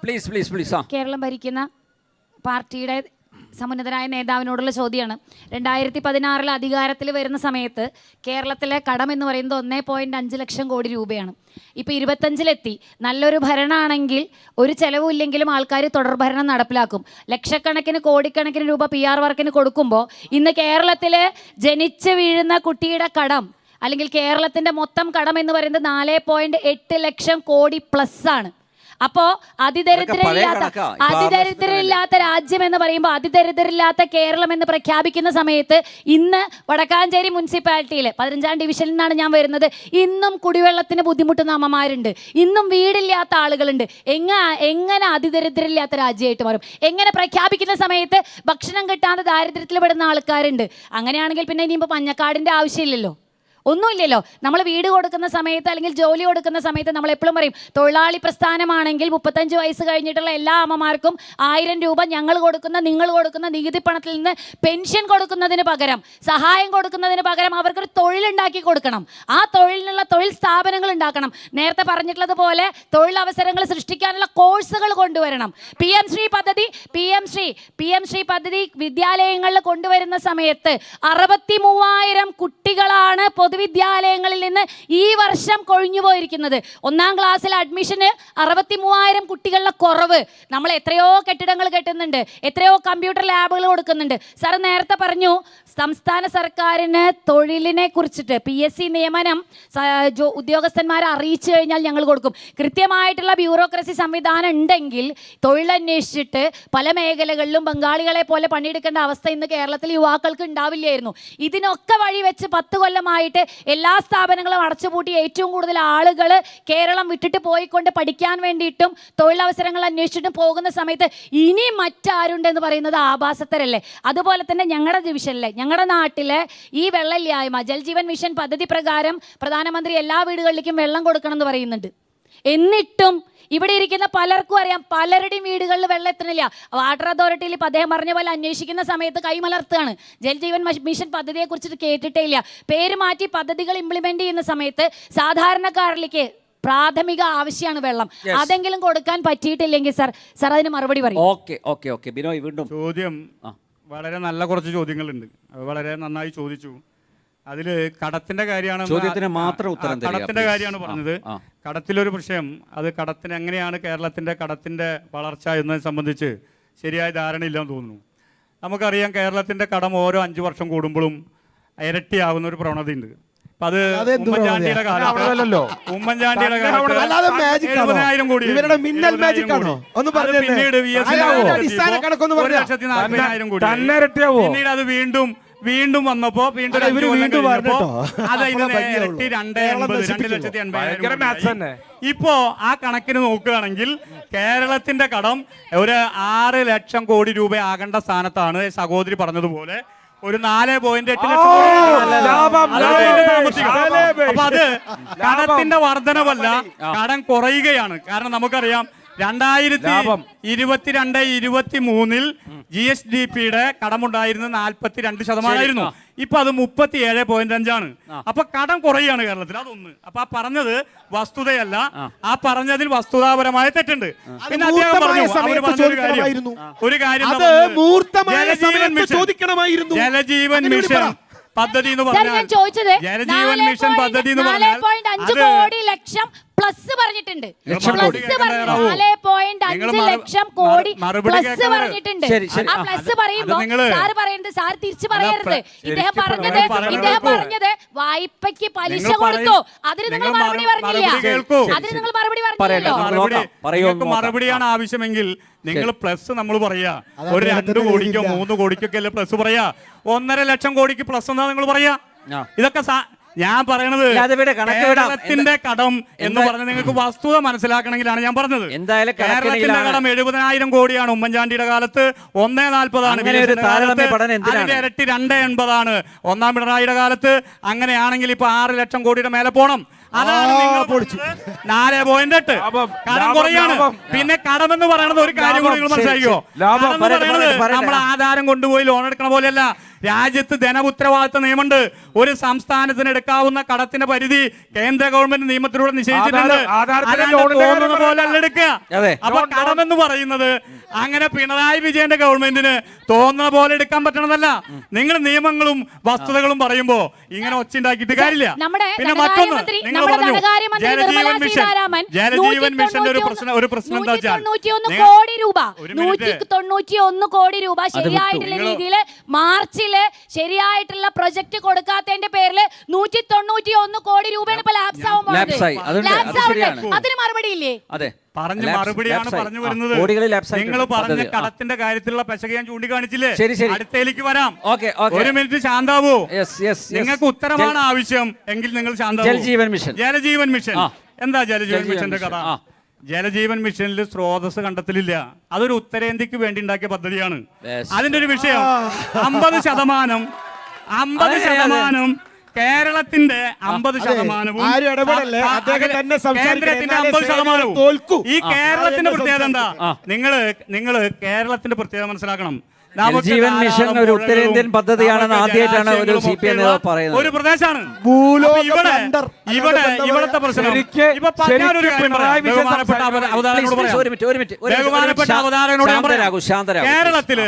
Please Keralam ഭരിക്കുന്ന പാർട്ടിയുടെ സമുന്നതരായ നേതാവിനോടുള്ള ചോദ്യമാണ്. 2016 അധികാരത്തിൽ വരുന്ന സമയത്ത് കേരളത്തിലെ കടം എന്ന് പറയുന്നത് 1.5 ലക്ഷം കോടി രൂപയാണ്. ഇപ്പോൾ 25-ലെത്തി. നല്ലൊരു ഭരണമാണെങ്കിൽ ഒരു ചെലവുമില്ലെങ്കിലും ആൾക്കാർ തുടർഭരണം നടപ്പിലാക്കും. ലക്ഷക്കണക്കിന് കോടിക്കണക്കിന് രൂപ PR വർക്കിന് കൊടുക്കുമ്പോൾ ഇന്ന് കേരളത്തിൽ ജനിച്ച് വീഴുന്ന കുട്ടിയുടെ കടം അല്ലെങ്കിൽ കേരളത്തിൻ്റെ മൊത്തം കടം എന്ന് പറയുന്നത് 4.8 ലക്ഷം കോടി പ്ലസ് ആണ്. അപ്പോ അതിദരിദ്രരില്ലാത്ത രാജ്യം എന്ന് പറയുമ്പോൾ അതിദരിദ്രരില്ലാത്ത കേരളം എന്ന് പ്രഖ്യാപിക്കുന്ന സമയത്ത് ഇന്ന് വടക്കാഞ്ചേരി മുനിസിപ്പാലിറ്റിയിൽ 15-ാം ഡിവിഷനിൽ നിന്നാണ് ഞാൻ വരുന്നത്. ഇന്നും കുടിവെള്ളത്തിന് ബുദ്ധിമുട്ടുന്ന അമ്മമാരുണ്ട്, ഇന്നും വീടില്ലാത്ത ആളുകളുണ്ട്. എങ്ങനെ അതിദരിദ്രരില്ലാത്ത രാജ്യമായിട്ട് മാറും? എങ്ങനെ പ്രഖ്യാപിക്കുന്ന സമയത്ത് ഭക്ഷണം കിട്ടാതെ ദാരിദ്ര്യത്തിൽ പെടുന്ന ആൾക്കാരുണ്ട്? അങ്ങനെയാണെങ്കിൽ പിന്നെ ഇനിയിപ്പോൾ മഞ്ഞക്കാടിൻ്റെ ആവശ്യമില്ലല്ലോ, ഒന്നുമില്ലല്ലോ. നമ്മൾ വീട് കൊടുക്കുന്ന സമയത്ത് അല്ലെങ്കിൽ ജോലി കൊടുക്കുന്ന സമയത്ത് നമ്മൾ എപ്പോഴും പറയും തൊഴിലാളി പ്രസ്ഥാനമാണെങ്കിൽ 35 വയസ്സ് കഴിഞ്ഞിട്ടുള്ള എല്ലാ അമ്മമാർക്കും 1000 രൂപ നിങ്ങൾ കൊടുക്കുന്ന നികുതി പണത്തിൽ നിന്ന് പെൻഷൻ കൊടുക്കുന്നതിന് പകരം, സഹായം കൊടുക്കുന്നതിന് പകരം അവർക്കൊരു തൊഴിലുണ്ടാക്കി കൊടുക്കണം. ആ തൊഴിലിനുള്ള തൊഴിൽ സ്ഥാപനങ്ങൾ ഉണ്ടാക്കണം. നേരത്തെ പറഞ്ഞിട്ടുള്ളതുപോലെ തൊഴിലവസരങ്ങൾ സൃഷ്ടിക്കാനുള്ള കോഴ്സുകൾ കൊണ്ടുവരണം. PM ശ്രീ പദ്ധതി വിദ്യാലയങ്ങളിൽ കൊണ്ടുവരുന്ന സമയത്ത് 63,000 കുട്ടികളാണ് പൊതുവിദ്യാലയങ്ങളിൽ നിന്ന് ഈ വർഷം കൊഴിഞ്ഞു പോയിരിക്കുന്നത്. 1-ാം ക്ലാസ്സിൽ അഡ്മിഷന് 63,000 കുട്ടികളുടെ കുറവ്. നമ്മൾ എത്രയോ കെട്ടിടങ്ങൾ കെട്ടുന്നുണ്ട്, എത്രയോ കമ്പ്യൂട്ടർ ലാബുകൾ കൊടുക്കുന്നുണ്ട്. സാർ നേരത്തെ പറഞ്ഞു സംസ്ഥാന സർക്കാരിന് തൊഴിലിനെ കുറിച്ചിട്ട് PSC നിയമനം ഉദ്യോഗസ്ഥന്മാരെ അറിയിച്ചു കഴിഞ്ഞാൽ ഞങ്ങൾ കൊടുക്കും. കൃത്യമായിട്ടുള്ള ബ്യൂറോക്രസി സംവിധാനം ഉണ്ടെങ്കിൽ തൊഴിലന്വേഷിച്ചിട്ട് പല മേഖലകളിലും ബംഗാളികളെ പോലെ പണിയെടുക്കേണ്ട അവസ്ഥ ഇന്ന് കേരളത്തിൽ യുവാക്കൾക്ക് ഉണ്ടാവില്ലായിരുന്നു. ഇതിനൊക്കെ വഴിവെച്ച് 10 കൊല്ലമായിട്ട് എല്ലാ സ്ഥാപനങ്ങളും അടച്ചുപൂട്ടി ഏറ്റവും കൂടുതൽ ആളുകൾ കേരളം വിട്ടിട്ട് പോയിക്കൊണ്ട് പഠിക്കാൻ വേണ്ടിയിട്ടും തൊഴിലവസരങ്ങൾ അന്വേഷിച്ചിട്ടും പോകുന്ന സമയത്ത് ഇനി മറ്റാരുണ്ടെന്ന് പറയുന്നത് ആഭാസത്തരല്ലേ? അതുപോലെ തന്നെ ഞങ്ങളുടെ ഡിവിഷനിലെ ഞങ്ങളുടെ നാട്ടിലെ ഈ വെള്ളമില്ലായ്മ ജൽജീവൻ മിഷൻ പദ്ധതി പ്രകാരം പ്രധാനമന്ത്രി എല്ലാ വീടുകളിലേക്കും വെള്ളം കൊടുക്കണം എന്ന് പറയുന്നുണ്ട്. എന്നിട്ടും ഇവിടെ ഇരിക്കുന്ന പലർക്കും അറിയാം, പലരുടെയും വീടുകളിൽ വെള്ളം എത്തുന്നില്ല. വാട്ടർ അതോറിറ്റിയിൽ ഇപ്പം അദ്ദേഹം പറഞ്ഞ പോലെ അന്വേഷിക്കുന്ന സമയത്ത് കൈമലർത്തുകയാണ്. ജൽജീവൻ മിഷൻ പദ്ധതിയെ കുറിച്ചിട്ട് കേട്ടിട്ടേ ഇല്ല. പേര് മാറ്റി പദ്ധതികൾ ഇംപ്ലിമെന്റ് ചെയ്യുന്ന സമയത്ത് സാധാരണക്കാരിലേക്ക് പ്രാഥമിക ആവശ്യമാണ് വെള്ളം. അതെങ്കിലും കൊടുക്കാൻ പറ്റിയിട്ടില്ലെങ്കിൽ സാർ അതിന് മറുപടി പറയും. ഓക്കെ ബിനോയ്, വീണ്ടും ചോദ്യം. വളരെ നല്ല കുറച്ച് ചോദ്യങ്ങളുണ്ട്, വളരെ നന്നായി ചോദിച്ചു. അതിൽ കടത്തിന്റെ കാര്യമാണ്, കടത്തിന്റെ കാര്യമാണ് പറഞ്ഞത്. കടത്തിലൊരു വിഷയം, അത് കടത്തിന് എങ്ങനെയാണ് കേരളത്തിന്റെ കടത്തിന്റെ വളർച്ച എന്നതിനെ സംബന്ധിച്ച് ശരിയായ ധാരണയില്ലെന്ന് തോന്നുന്നു. നമുക്കറിയാം കേരളത്തിന്റെ കടം ഓരോ 5 വർഷം കൂടുമ്പോഴും ഇരട്ടിയാകുന്ന ഒരു പ്രവണതയുണ്ട്. അത് ഉമ്മൻചാണ്ടിയുടെ കാലത്ത് 70,000 കോടി, പിന്നീട് 1,40,000 കോടി, പിന്നീട് അത് വീണ്ടും വന്നപ്പോ വീണ്ടും അത് 2,80,000. ഇപ്പോ ആ കണക്കിന് നോക്കുകയാണെങ്കിൽ കേരളത്തിന്റെ കടം ഒരു 6 ലക്ഷം കോടി രൂപ ആകേണ്ട സ്ഥാനത്താണ് സഹോദരി പറഞ്ഞതുപോലെ ഒരു 4.8 ലക്ഷം. അപ്പൊ അത് കടത്തിന്റെ വർധനവല്ല, കടം കുറയുകയാണ്. കാരണം നമുക്കറിയാം 2022-23 GSDPയുടെ കടമുണ്ടായിരുന്നത് 42%. ഇപ്പൊ അത് 37.5 അപ്പൊ കടം കുറയാണ് കേരളത്തിൽ. അതൊന്ന്. അപ്പൊ ആ പറഞ്ഞത് വസ്തുതയല്ല, ആ പറഞ്ഞതിൽ വസ്തുതാപരമായ തെറ്റുണ്ട്. പിന്നെ അദ്ദേഹം പറഞ്ഞു ഒരു കാര്യം ജലജീവൻ മിഷൻ പദ്ധതി എന്ന് പറഞ്ഞാൽ ജലജീവൻ മിഷൻ പദ്ധതി എന്ന് പറഞ്ഞാൽ 4.5 ലക്ഷം പ്ലസ് പറഞ്ഞിട്ടുണ്ട്. 4.5 ലക്ഷം കോടി പ്ലസ് പറഞ്ഞിട്ടുണ്ട്. ആ പ്ലസ് പറയുമ്പോൾ സാർ പറയുന്നത് സാർ തിരിച്ചു പറയരുത്. ഇദ്ദേഹം പറഞ്ഞത് വായ്പയ്ക്ക് പലിശ കൊടുത്തു, അതിന് നിങ്ങൾ മറുപടി പറഞ്ഞില്ല. അതിന് നിങ്ങൾ മറുപടി പറഞ്ഞില്ലല്ലോ. മറുപടിയാണ് ആവശ്യമെങ്കിൽ നിങ്ങൾ പ്ലസ് നമ്മൾ പറയാ. ഒരു 2 കോടിക്കോ 3 കോടിക്കൊക്കെ അല്ലേ പ്ലസ് പറയാ. 1.5 ലക്ഷം കോടിക്ക് പ്ലസ് എന്നാ നിങ്ങൾ പറയാ. ഇതൊക്കെ ഞാൻ പറയണത് കേരളത്തിന്റെ കടം എന്ന് പറഞ്ഞ നിങ്ങൾക്ക് വസ്തുത മനസ്സിലാക്കണമെങ്കിലാണ് ഞാൻ പറഞ്ഞത്. കേരളത്തിന്റെ കടം 70,000 കോടിയാണ് ഉമ്മൻചാണ്ടിയുടെ കാലത്ത്, 1.40 അതിന്റെ ഇരട്ടി 2.80 1-ാം പിണറായിയുടെ കാലത്ത്. അങ്ങനെയാണെങ്കിൽ ഇപ്പൊ 6 ലക്ഷം കോടിയുടെ മേലെ പോണം. അതാണ് നിങ്ങൾ പറഞ്ഞത് 4.8. കടം കുറയാണ്. പിന്നെ കടമെന്ന് പറയുന്നത് ഒരു കാര്യം കൂടി നിങ്ങൾ മനസ്സിലാക്കിയോ? കടം എന്ന് പറയുന്നത് നമ്മൾ ആധാരം കൊണ്ടുപോയി ലോൺ എടുക്കണ പോലെയല്ല. രാജ്യത്ത് ധനഉത്തരവാദിത്ത നിയമമുണ്ട്. ഒരു സംസ്ഥാനത്തിന് എടുക്കാവുന്ന കടത്തിന്റെ പരിധി കേന്ദ്ര ഗവൺമെന്റ് നിയമത്തിലൂടെ നിശ്ചയിച്ചിട്ടുണ്ട്. തോന്നുന്ന പോലെ അല്ല എടുക്കുക. അപ്പൊ കടമെന്ന് പറയുന്നത് അങ്ങനെ പിണറായി വിജയന്റെ ഗവൺമെന്റിന് തോന്നുന്ന പോലെ എടുക്കാൻ പറ്റണമെന്നല്ല. നിങ്ങൾ നിയമങ്ങളും വസ്തുതകളും പറയുമ്പോ ഇങ്ങനെ ഒച്ചുണ്ടാക്കിയിട്ട് കാര്യമില്ല. പിന്നെ മറ്റൊന്ന് നിങ്ങൾ പറഞ്ഞു ജലജീവൻ മിഷന്റെ ഒരു പ്രശ്നം എന്താ വെച്ചാൽ 191 കോടി രൂപ ശരിയായിട്ടുള്ള രീതിയിൽ മാർച്ചില് ശരിയായിട്ടുള്ള പ്രൊജക്ട് കൊടുക്കാത്തതിന്റെ പേരിൽ 191 കോടി രൂപയാണ് ഇപ്പൊ ലാപ്സ് ആവാൻ പോകുന്നത്. അതിന് മറുപടി ഇല്ലേ? പറഞ്ഞ മറുപടിയാണ് പറഞ്ഞു വരുന്നത്. നിങ്ങൾ പറഞ്ഞ കടത്തിന്റെ കാര്യത്തിലുള്ള പെശക ഞാൻ ചൂണ്ടിക്കാണിച്ചില്ലേ? അടുത്തേക്ക് വരാം. ഒരു മിനിറ്റ് ശാന്താവൂ. നിങ്ങൾക്ക് ഉത്തരമാണ് ആവശ്യം എങ്കിൽ നിങ്ങൾ ശാന്താവൂ. ജലജീവൻ മിഷൻ എന്താ ജലജീവൻ മിഷന്റെ കഥ? ജലജീവൻ മിഷനിൽ സ്രോതസ് കണ്ടെത്തലില്ല. അതൊരു ഉത്തരേന്ത്യക്ക് വേണ്ടി ഉണ്ടാക്കിയ പദ്ധതിയാണ്. അതിന്റെ ഒരു വിഷയം 50% കേരളത്തിന്റെ 50%വും കേന്ദ്രത്തിന്റെ 50%വും. ഈ കേരളത്തിന്റെ പ്രത്യേകത എന്താ? നിങ്ങള് കേരളത്തിന്റെ പ്രത്യേകത മനസ്സിലാക്കണം. ജലജീവൻ മിഷൻ ഒരു ഉത്തരേന്ത്യൻ പദ്ധതിയാണെന്ന് ആദ്യമായിട്ടാണ് ഒരു CPM നേതാവ് പറയുന്നത്. ഒരു പ്രദേശമാണ് ഇവിടത്തെ പ്രശ്നം. കേരളത്തില്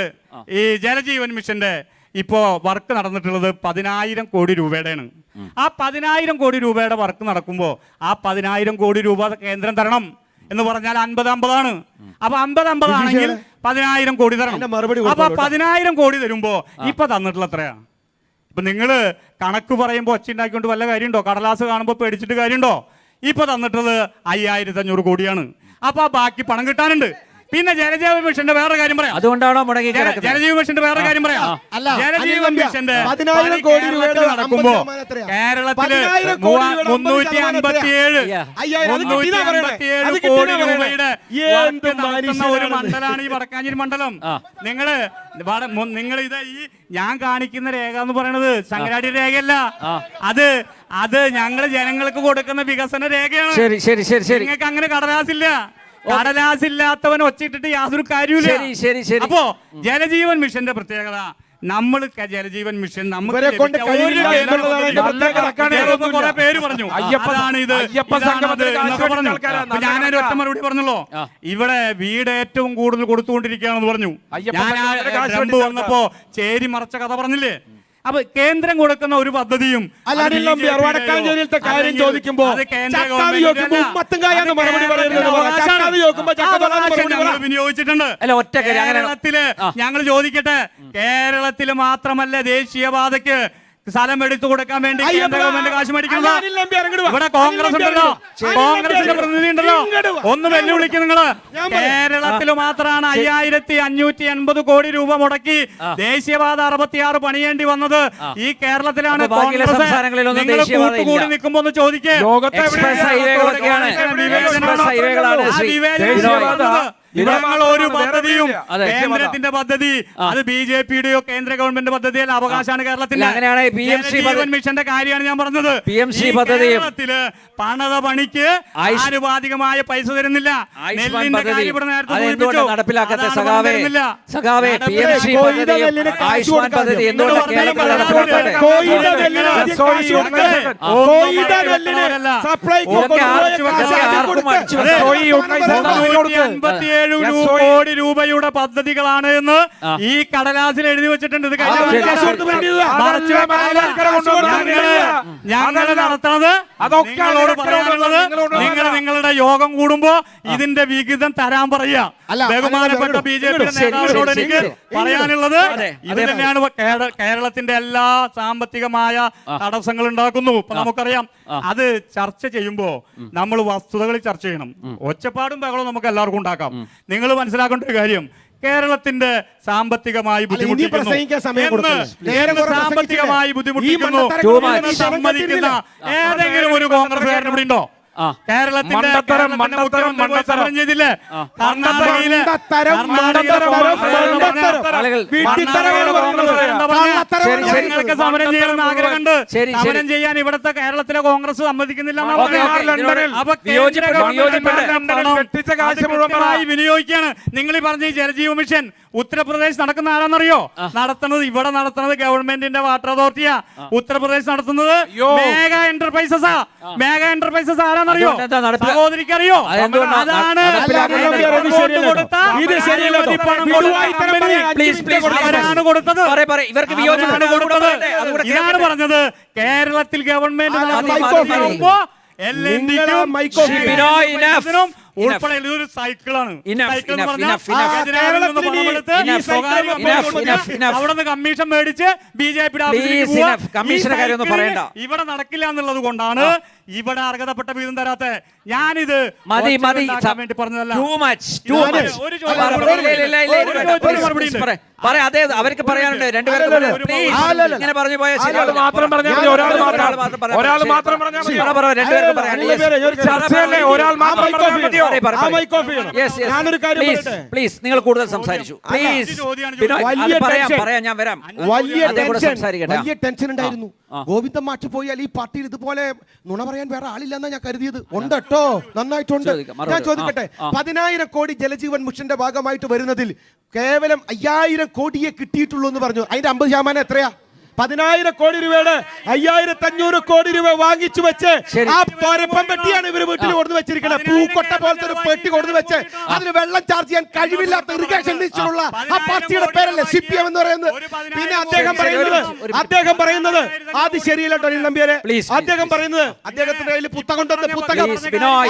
ഈ ജലജീവൻ മിഷന്റെ ഇപ്പോ വർക്ക് നടന്നിട്ടുള്ളത് 10,000 കോടി രൂപയുടെയാണ്. ആ 10,000 കോടി രൂപയുടെ വർക്ക് നടക്കുമ്പോ ആ 10,000 കോടി രൂപ കേന്ദ്രം തരണം എന്ന് പറഞ്ഞാൽ 50-50 ആണ്. അപ്പൊ 50-50 ആണെങ്കിൽ 10,000 കോടി തരണം. അപ്പൊ 10,000 കോടി തരുമ്പോ ഇപ്പൊ തന്നിട്ടുള്ള എത്രയാ? ഇപ്പൊ നിങ്ങള് കണക്ക് പറയുമ്പോ ഒച്ചുണ്ടാക്കിക്കൊണ്ട് വല്ല കാര്യമുണ്ടോ? കടലാസ് കാണുമ്പോ പേടിച്ചിട്ട് കാര്യമുണ്ടോ? ഇപ്പൊ തന്നിട്ടുള്ളത് 5,500 കോടിയാണ്. അപ്പൊ ബാക്കി പണം കിട്ടാനുണ്ട്. പിന്നെ ജലജീവൻ മിഷന്റെ വേറെ കാര്യം പറയാം. അതുകൊണ്ടാണോ ജലജീവൻ മിഷന്റെ വേറെ കാര്യം പറയാം. ജലജീവൻ മിഷന്റെ 10,000 കോടി രൂപയുടെ നടക്കുമ്പോ കേരളത്തില് 357 കോടി രൂപയുടെ നടത്തുന്ന ഒരു മണ്ഡലമാണ് ഈ വടക്കാഞ്ചേരി മണ്ഡലം. നിങ്ങൾ ഇത് ഈ ഞാൻ കാണിക്കുന്ന രേഖ എന്ന് പറയുന്നത് സംഗരാടി രേഖയല്ല. അത് ഞങ്ങള് ജനങ്ങൾക്ക് കൊടുക്കുന്ന വികസന രേഖയാണ്. നിങ്ങൾക്ക് അങ്ങനെ കടലാസില്ല. കടലാസില്ലാത്തവൻ ഒച്ചിട്ടിട്ട് യാതൊരു കാര്യമില്ല. അപ്പോ ജലജീവൻ മിഷന്റെ പ്രത്യേകത നമ്മൾ ജലജീവൻ മിഷൻ നമുക്ക് പേര് പറഞ്ഞു. ഞാനൊരു ഒറ്റ മറുപടി പറഞ്ഞല്ലോ. ഇവിടെ വീട് ഏറ്റവും കൂടുതൽ കൊടുത്തുകൊണ്ടിരിക്കുകയാണെന്ന് പറഞ്ഞു. ഞാൻ വന്നപ്പോ ചേരി മറച്ച കഥ പറഞ്ഞില്ലേ? അപ്പൊ കേന്ദ്രം കൊടുക്കുന്ന ഒരു പദ്ധതിയും കാര്യം ചോദിക്കുമ്പോ വിനിയോഗിച്ചിട്ടുണ്ട്. കേരളത്തില് ഞങ്ങൾ ചോദിക്കട്ടെ, കേരളത്തില് മാത്രമല്ല ദേശീയപാതയ്ക്ക് സ്ഥലം എടുത്തു കൊടുക്കാൻ വേണ്ടി കേന്ദ്ര ഗവൺമെന്റ് കാശ് മേടിക്കുന്നത്. ഇവിടെ കോൺഗ്രസ് ഉണ്ടല്ലോ, കോൺഗ്രസിന്റെ പ്രതിനിധി ഉണ്ടല്ലോ. ഒന്ന് വെല്ലുവിളിക്കും നിങ്ങള്. കേരളത്തിൽ മാത്രമാണ് 5,580 കോടി രൂപ മുടക്കി ദേശീയപാത 66 പണിയേണ്ടി വന്നത്. ഈ കേരളത്തിലാണ്. നിങ്ങൾ കൂട്ടുകൂടി നിൽക്കുമ്പോ ഒന്ന് ചോദിക്കേ, ഒരു പദ്ധതിയും കേന്ദ്രത്തിന്റെ പദ്ധതി അത് BJPയുടെയോ കേന്ദ്ര ഗവൺമെന്റ് പദ്ധതിയല്ല, അവകാശമാണ് കേരളത്തിന്റെ. ജലജീവൻ മിഷന്റെ കാര്യമാണ് ഞാൻ പറഞ്ഞത്. കേരളത്തില് പണത പണിക്ക് ആനുപാതികമായ പൈസ തരുന്നില്ല. നെല്ലിന്റെ കാര്യം ഇവിടെ നേരത്തെ നടപ്പിലാക്കാത്ത കോടി രൂപയുടെ പദ്ധതികളാണ് എന്ന് ഈ കടലാസിൽ എഴുതി വെച്ചിട്ടുണ്ട്. ഇത് ഞങ്ങൾ നടത്തുന്നത് നിങ്ങളോട് പറയാനുള്ളത്, നിങ്ങൾ നിങ്ങളുടെ യോഗം കൂടുമ്പോ ഇതിന്റെ വിഹിതം തരാൻ പറയാ. ബഹുമാനപ്പെട്ട BJP നേതാവിനോട് എനിക്ക് പറയാനുള്ളത് ഇത് തന്നെയാണ്. കേരളത്തിന്റെ എല്ലാ സാമ്പത്തികമായ തടസ്സങ്ങൾ ഉണ്ടാക്കുന്നു. ഇപ്പൊ നമുക്കറിയാം. അത് ചർച്ച ചെയ്യുമ്പോ നമ്മൾ വസ്തുതകളിൽ ചർച്ച ചെയ്യണം. ഒച്ചപ്പാടും ബഹളവും നമുക്ക് എല്ലാവർക്കും ഉണ്ടാക്കാം. നിങ്ങൾ മനസ്സിലാക്കേണ്ട ഒരു കാര്യം, കേരളത്തിന്റെ സാമ്പത്തികമായി ബുദ്ധിമുട്ടിക്കുന്നു സമ്മതിക്കുന്ന ഏതെങ്കിലും ഒരു കോൺഗ്രസ്സുകാരൻ ഇവിടെ ഉണ്ടോ? കേരളത്തിന്റെ മണ്ടത്തരം, മുഖ്യമന്ത്രി പോയി സമരം ചെയ്തില്ലേ? കർണാടകയിലെ ജനങ്ങൾക്ക് സമരം ചെയ്യണമെന്ന് ആഗ്രഹമുണ്ട്. സമരം ചെയ്യാൻ ഇവിടുത്തെ കേരളത്തിലെ കോൺഗ്രസ് സമ്മതിക്കുന്നില്ല. വിനിയോഗിക്കുകയാണ്. നിങ്ങൾ ഈ പറഞ്ഞ ഈ ജലജീവ മിഷൻ ഉത്തർപ്രദേശ് നടക്കുന്ന ആരാന്നറിയോ? നടത്തുന്നത് ഗവൺമെന്റിന്റെ വാട്ടർ അതോറിറ്റിയാ. ഉത്തർപ്രദേശ് നടത്തുന്നത് മേഘ എന്റർപ്രൈസസാ. മേഘ എന്റർപ്രൈസസ് ആരാന്നറിയോ? സഹോദരിക്ക് അറിയോ? അതാണ് കൊടുത്തത്. ഇതാണ് പറഞ്ഞത്. കേരളത്തിൽ ഗവൺമെന്റ് ഉൾപ്പെടെ ഇതൊരു സൈക്കിളാണ്. അവിടെ നിന്ന് കമ്മീഷൻ മേടിച്ച് BJP ഇവിടെ നടക്കില്ല എന്നുള്ളത് കൊണ്ടാണ് ഇവിടെ അർഹതപ്പെട്ട വീതം തരാത്ത. ഞാനിത് വേണ്ടി പറഞ്ഞതല്ല. അവർക്ക് പറയാനുണ്ട്. ഇങ്ങനെ പറഞ്ഞു പോയ പ്ലീസ്, നിങ്ങൾ കൂടുതൽ സംസാരിച്ചു. പറയാം, ഞാൻ വരാം. വലിയ ടെൻഷൻ ഉണ്ടായിരുന്നു. ഗോവിന്ദൻ മാഷ് പോയാൽ ഈ പാർട്ടിയിൽ ഇതുപോലെ നുണ പറയാൻ വേറെ ആളില്ലെന്നാ ഞാൻ കരുതിയത്. ഉണ്ട് കേട്ടോ, നന്നായിട്ടുണ്ട്. ഞാൻ ചോദിക്കട്ടെ, 10,000 കോടി ജലജീവൻ മിഷന്റെ ഭാഗമായിട്ട് വരുന്നതിൽ കേവലം 5,000 കോടിയെ കിട്ടിയിട്ടുള്ളൂ എന്ന് പറഞ്ഞു. അതിന്റെ 50% എത്രയാ? 10,000 കോടി രൂപയുടെ 5,500 കോടി രൂപ വാങ്ങിച്ചു വെച്ച് ആ തോരപ്പം പെട്ടിയാണ് ഇവര് വീട്ടിൽ കൊടുത്തു വെച്ചിരിക്കുന്നത്. പൂക്കൊട്ട പോലത്തെ ഒരു പെട്ടി കൊടുത്തു വെച്ച് അതിന് വെള്ളം ചാർജ് ചെയ്യാൻ കഴിവില്ലാത്ത ഇറിഗേഷൻ മിനിസ്റ്ററുള്ള ആ പാർട്ടിയുടെ പേരല്ലേ CPM എന്ന് പറയുന്നത്. പിന്നെ അദ്ദേഹം പറയുന്നത് അത് ശരിയല്ല കേട്ടോ നമ്പ്യാരെ. അദ്ദേഹം പറയുന്നത് അദ്ദേഹത്തിന്റെ കയ്യിൽ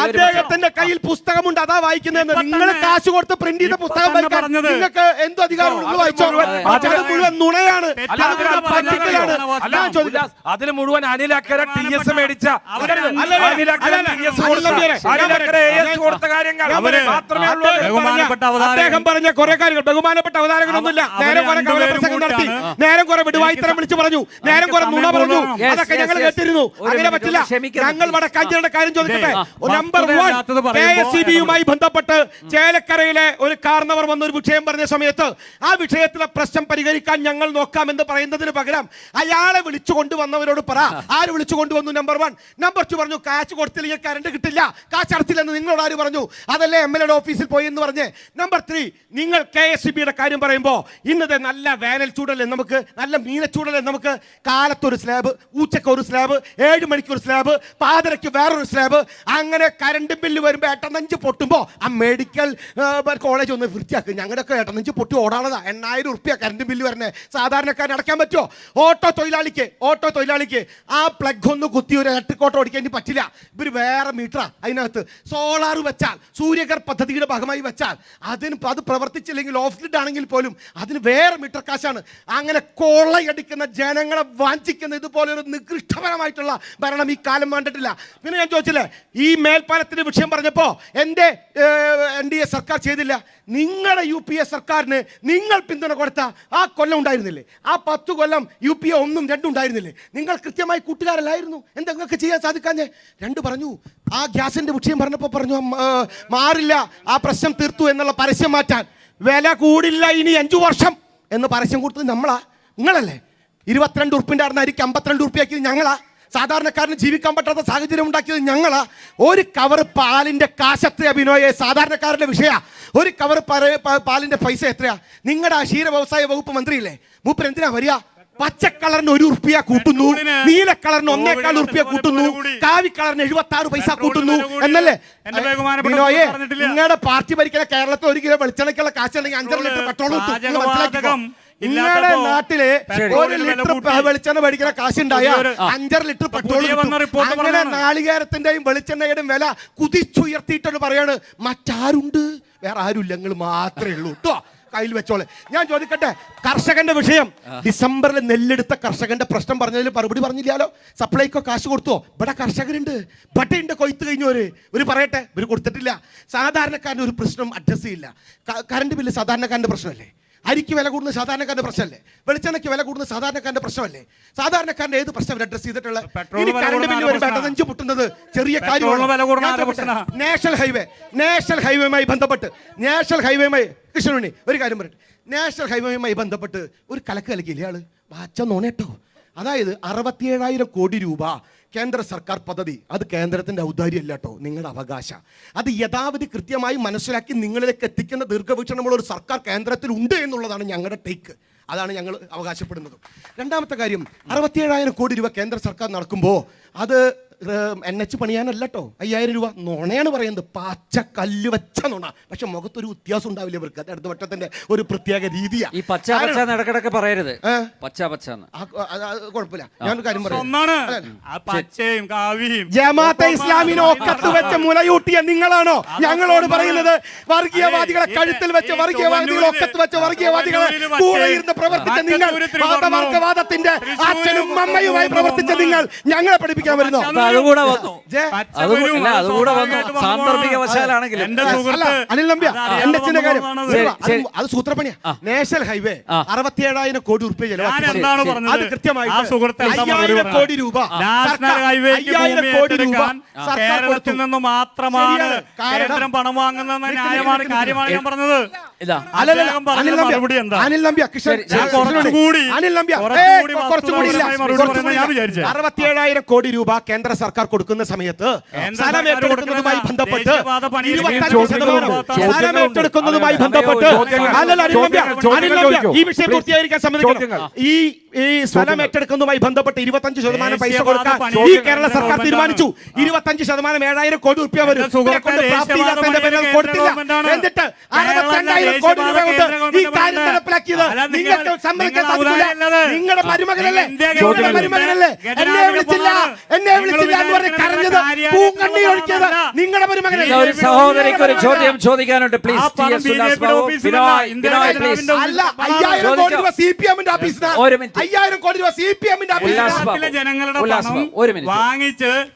അദ്ദേഹത്തിന്റെ കയ്യിൽ പുസ്തകമുണ്ട്, അതാ വായിക്കുന്നതെന്ന്. നിങ്ങൾ കാശ് കൊടുത്ത് പ്രിന്റ് ചെയ്ത പുസ്തകം നിങ്ങൾക്ക് എന്ത് അധികാരം വായിച്ചോ? അത് മുഴുവൻ നുണയാണ്. അതിന് മുഴുവൻ അനിലക്കര TS മേടിച്ച കൊടുത്ത കാര്യങ്ങൾ അദ്ദേഹം പറഞ്ഞ കുറെ കാര്യങ്ങൾ ബഹുമാനപ്പെട്ട അവതാരങ്ങളൊന്നുമില്ല. നേരം കുറെ കവലപ്രസംഗം നടത്തി, നേരം കുറെ വിടുവായിത്തരം വിളിച്ചു പറഞ്ഞു, നേരം കുറെ നുണ പറഞ്ഞു. അതൊക്കെ ഞങ്ങൾ കേട്ടിരുന്നു. അങ്ങനെ പറ്റില്ല. ഞങ്ങൾ വടക്കാഞ്ചേരിയുടെ കാര്യം ചോദിക്കട്ടെ. നമ്പർ 1, KSEBയുമായി ബന്ധപ്പെട്ട് ചേലക്കരയിലെ ഒരു കാരണവർ വന്ന ഒരു വിഷയം പറഞ്ഞ സമയത്ത് ആ വിഷയത്തിലെ പ്രശ്നം പരിഹരിക്കാൻ ഞങ്ങൾ നോക്കാമെന്ന് പറയുന്നതിന് പകരം അയാളെ വിളിച്ചു കൊണ്ടുവന്നവരോട് പറ, ആര് വിളിച്ചു കൊണ്ടുവന്നു? നമ്പർ 1. നമ്പർ 2 പറഞ്ഞു കാശ് കൊടുത്തില്ലെങ്കിൽ കറണ്ട് കിട്ടില്ല, കാശ് അടച്ചില്ലെന്ന് നിങ്ങളോട് ആര് പറഞ്ഞു? അതല്ലേ MLA ഓഫീസിൽ പോയി എന്ന് പറഞ്ഞ്. നമ്പർ 3, നിങ്ങൾ KSEBയുടെ കാര്യം പറയുമ്പോൾ ഇന്നത്തെ നല്ല വേനൽ ചൂടല്ലേ നമുക്ക്, നല്ല മീനച്ചൂടല്ലേ നമുക്ക്. കാലത്തൊരു സ്ലാബ്, ഉച്ചക്ക് ഒരു സ്ലാബ്, 7 മണിക്ക് ഒരു സ്ലാബ്, പാതിരയ്ക്ക് വേറൊരു സ്ലാബ്. അങ്ങനെ കറണ്ട് ബില്ല് വരുമ്പോൾ ഏട്ടനഞ്ച് പൊട്ടുമ്പോൾ ആ മെഡിക്കൽ കോളേജ് ഒന്ന് വൃത്തിയാക്കും. ഞങ്ങളുടെയൊക്കെ ഏട്ടനഞ്ച് പൊട്ടി ഓടാണതാ. 8,000 റുപ്യ കറണ്ട് ബില്ല് വരണേ. സാധാരണക്കാരൻ അടയ്ക്കാൻ പറ്റുമോ? ഓട്ടോ തൊഴിലാളിക്ക് ആ പ്ലഗ് ഒന്ന് കുത്തി ഒരു ഇലക്ട്രിക് ഓട്ടോ ഓടിക്കാൻ പറ്റില്ല. ഇവർ വേറെ മീറ്ററാ. അതിനകത്ത് സോളാർ വെച്ചാൽ, സൂര്യഘർ പദ്ധതിയുടെ ഭാഗമായി വെച്ചാൽ അത് പ്രവർത്തിച്ചില്ലെങ്കിൽ ഓഫ് ഗ്രിഡ് ആണെങ്കിൽ പോലും അതിന് വേറെ മീറ്റർ കാശാണ്. അങ്ങനെ കൊള്ളയടിക്കുന്ന ജനങ്ങളെ വാഞ്ചിക്കുന്ന ഇതുപോലെ ഒരു നികൃഷ്ടപരമായിട്ടുള്ള ഭരണം ഈ കാലം കണ്ടിട്ടില്ല. പിന്നെ ഞാൻ ചോദിച്ചില്ലേ, ഈ മേൽപ്പാലത്തിന്റെ വിഷയം പറഞ്ഞപ്പോ എന്റെ NDA സർക്കാർ ചെയ്തില്ല. നിങ്ങളുടെ UPA സർക്കാരിന് നിങ്ങൾ പിന്തുണ കൊടുത്ത ആ കൊല്ലം ഉണ്ടായിരുന്നില്ലേ? ആ 10 കൊല്ലം UPA 1ഉം 2ഉം ഉണ്ടായിരുന്നില്ലേ? നിങ്ങൾ കൃത്യമായി കൂട്ടുകാരല്ലായിരുന്നു. എന്തെങ്കിലുമൊക്കെ ചെയ്യാൻ സാധിക്കാഞ്ഞേ? 2 പറഞ്ഞു. ആ ഗ്യാസിന്റെ വിഷയം പറഞ്ഞപ്പോൾ പറഞ്ഞു മാറില്ല, ആ പ്രശ്നം തീർത്തു എന്നുള്ള പരസ്യം മാറ്റാൻ. വില കൂടില്ല ഇനി 5 വർഷം എന്ന് പരസ്യം കൊടുത്തത് നിങ്ങളല്ലേ? 22 ഉറുപ്പിന്റെ ആയിരുന്ന അരിക്ക് 52 ഉറുപ്പിയാക്കിയത് ഞങ്ങളാ. സാധാരണക്കാരന് ജീവിക്കാൻ പറ്റാത്ത സാഹചര്യം ഉണ്ടാക്കിയത് ഞങ്ങളാ. ഒരു കവർ പാലിന്റെ കാശ് എത്രയാ ബിനോയെ? സാധാരണക്കാരന്റെ വിഷയ. ഒരു കവർ പാലിന്റെ പൈസ എത്രയാ? നിങ്ങളുടെ ആ ക്ഷീര വ്യവസായ വകുപ്പ് മന്ത്രിയില്ലേ, മൂപ്പർ എന്തിനാ വരിക? പച്ച കളറിന് 1 ഉറുപ്പിയ കൂട്ടുന്നു, നീല കളറിന് 1.25 ഉറുപ്പിയ കൂട്ടുന്നു, കാവി കളറിന് 76 പൈസ കൂട്ടുന്നു എന്നല്ലേ? ബിനോയെ, നിങ്ങളുടെ പാർട്ടി ഭരിക്കുന്ന കേരളത്തിൽ 1 കിലോ വെളിച്ചെണ്ണയ്ക്കുള്ള കാശുണ്ടെങ്കിൽ 5 ലിറ്റർ പെട്രോൾ മനസ്സിലാക്കിക്കോ. നിങ്ങളുടെ നാട്ടിലെ 1 ലിറ്റർ വെളിച്ചെണ്ണ മേടിക്കുന്ന കാശുണ്ടായ 5.5 ലിറ്റർ പെട്രോൾ. അങ്ങനെ നാളികേരത്തിന്റെയും വെളിച്ചെണ്ണയുടെയും വില കുതിച്ചുയർത്തിയിട്ടാണ് പറയാണ്. മറ്റാരുണ്ട്? വേറെ ആരുമില്ല, നിങ്ങൾ മാത്രമേ ഉള്ളൂ കേട്ടോ. കയ്യിൽ വെച്ചോളെ. ഞാൻ ചോദിക്കട്ടെ, കർഷകന്റെ വിഷയം. ഡിസംബറിൽ നെല്ലെടുത്ത കർഷകന്റെ പ്രശ്നം പറഞ്ഞതിൽ മറുപടി പറഞ്ഞില്ലല്ലോ. സപ്ലൈക്കോ കാശ് കൊടുത്തോ? ഇവിടെ കർഷകരുണ്ട്, ബട്ടയുണ്ട്, കൊയ്ത്ത് കഴിഞ്ഞവര്. ഇവർ പറയട്ടെ, ഇവർ കൊടുത്തിട്ടില്ല. സാധാരണക്കാരൻ്റെ ഒരു പ്രശ്നം അഡ്രസ് ചെയ്യില്ല. കറണ്ട് ബില്ല് സാധാരണക്കാരൻ്റെ പ്രശ്നമല്ലേ? അരിക്ക് വില കൂടുന്നത് സാധാരണക്കാരന്റെ പ്രശ്നമല്ലേ? വെളിച്ചെണ്ണയ്ക്ക് വില കൂടുന്നത് സാധാരണക്കാരന്റെ പ്രശ്നമല്ലേ? സാധാരണക്കാരന്റെ ഏത് പ്രശ്നം അഡ്രസ് ചെയ്തിട്ടുള്ള പെട്രോൾ വില കൂടുന്ന നെഞ്ചു പൊട്ടുന്നത് ചെറിയ പെട്രോളിന് വില കൂടുന്ന ആരുടെ കാര്യമാണ്. നാഷണൽ ഹൈവേയുമായി ബന്ധപ്പെട്ട് കൃഷ്ണുണ്ണി ഒരു കാര്യം പറയട്ടെ. നാഷണൽ ഹൈവേയുമായി ബന്ധപ്പെട്ട് ഒരു കലക്ക് കലക്കിയില്ലേ ആള് വാച്ച നോണേട്ടോ. അതായത് 67,000 കോടി രൂപ കേന്ദ്ര സർക്കാർ പദ്ധതി, അത് കേന്ദ്രത്തിന്റെ ഔദാര്യമല്ല കേട്ടോ, നിങ്ങളുടെ അവകാശം. അത് യഥാവധി കൃത്യമായി മനസ്സിലാക്കി നിങ്ങളിലേക്ക് എത്തിക്കുന്ന ദീർഘവീക്ഷണമുള്ള ഒരു സർക്കാർ കേന്ദ്രത്തിൽ ഉണ്ട് എന്നുള്ളതാണ് ഞങ്ങളുടെ ടേക്ക്. അതാണ് ഞങ്ങൾ അവകാശപ്പെടുന്നത്. രണ്ടാമത്തെ കാര്യം, 67,000 കോടി രൂപ കേന്ദ്ര സർക്കാർ നടക്കുമ്പോൾ അത് NH പണിയാനല്ല കേട്ടോ, 5,000 രൂപ നുണയാണ് പറയുന്നത്. പച്ച കല്ല് വെച്ച നുണ. പക്ഷെ മുഖത്തൊരു വ്യത്യാസം ഉണ്ടാവില്ല ഇവർക്ക്. അത് ഇടതുപക്ഷത്തിന്റെ ഒരു പ്രത്യേക രീതിയാണ്. ഈ പച്ച പച്ച നടക്കിടക്ക് പറയരുത്. പച്ച പച്ച കുഴപ്പമില്ല. ഞാനൊരു കാര്യം പറയാം. ജമാഅത്തെ ഇസ്ലാമിനെ ഒക്കത്ത് വെച്ച് മുലയൂട്ടിയ നിങ്ങളാണോ ഞങ്ങളോട് പറയുന്നത് വർഗീയവാദികളെ കഴുത്തിൽ വെച്ച് വർഗീയവാദികളെ ഒക്കത്ത് വെച്ച് വർഗീയവാദികളെ കൂടെ ഇരുന്ന് പ്രവർത്തിച്ച നിങ്ങൾ, വാദമാർഗവാദത്തിന്റെ അച്ഛനും അമ്മയുമായി പ്രവർത്തിച്ച നിങ്ങൾ ഞങ്ങളെ പഠിപ്പിക്കാൻ വരുന്നു? അതുകൂടെ വന്നു. അതുകൂടെ വന്നു. സാന്ദർഭിക വശാലാണെങ്കിലും അനിൽ നമ്പ്യ എന്റെ അച്ഛന്റെ കാര്യം അത് സൂത്രപ്പണിയാ. നാഷണൽ ഹൈവേ 67,000 കോടി രൂപ അത് കൃത്യമായിട്ട് 5,000 കോടി രൂപ കേരളത്തിൽ നിന്ന് മാത്രമാണ് കേന്ദ്രം പണം വാങ്ങുന്ന ന്യായമാണ്, കാര്യമാണ് ഞാൻ പറഞ്ഞത്. അനിൽ നമ്പ്യ അനിൽ നമ്പ്യ 67,000 കോടി രൂപ കേന്ദ്ര സർക്കാർ കൊടുക്കുന്ന സമയത്ത് സ്ഥലം ഏറ്റെടുക്കുന്നതുമായി ബന്ധപ്പെട്ട് 25% ഈ വിഷയം പൂർത്തിയായിരിക്കാൻ സമ്മതിക്കണം. ഈ സ്ഥലം ഏറ്റെടുക്കുന്നതുമായി ബന്ധപ്പെട്ട് 25% പൈസ കൊടുക്കാൻ ഈ കേരള സർക്കാർ തീരുമാനിച്ചു. 25% 7,000 കോടി രൂപ വരും. കൊടുത്തില്ല. എന്നിട്ട് 62,000 കോടി രൂപ കൊണ്ട് ഈ കാര്യം നടപ്പിലാക്കിയത് നിങ്ങൾക്ക് സമ്മതിക്കാൻ സാധിക്കില്ല. നിങ്ങളുടെ മരുമകനല്ലേ? എന്നെ വിളിച്ചില്ല എന്ന് പറഞ്ഞ് കരഞ്ഞത്, പൂങ്കണ്ണീർ ഒഴിച്ചത് നിങ്ങളുടെ മരുമകനല്ലേ? ഒരു സഹോദരിക്ക് ഒരു ചോദ്യം ചോദിക്കാനുണ്ട്. പ്ലീസ്. അല്ല, 5,000 കോടി രൂപ CPM-ന്റെ ഓഫീസിനാണ്. 5,000 കോടി രൂപ CPM-ന്റെ ഓഫീസിനാണ്. ജനങ്ങളുടെ പണം വാങ്ങിച്ച്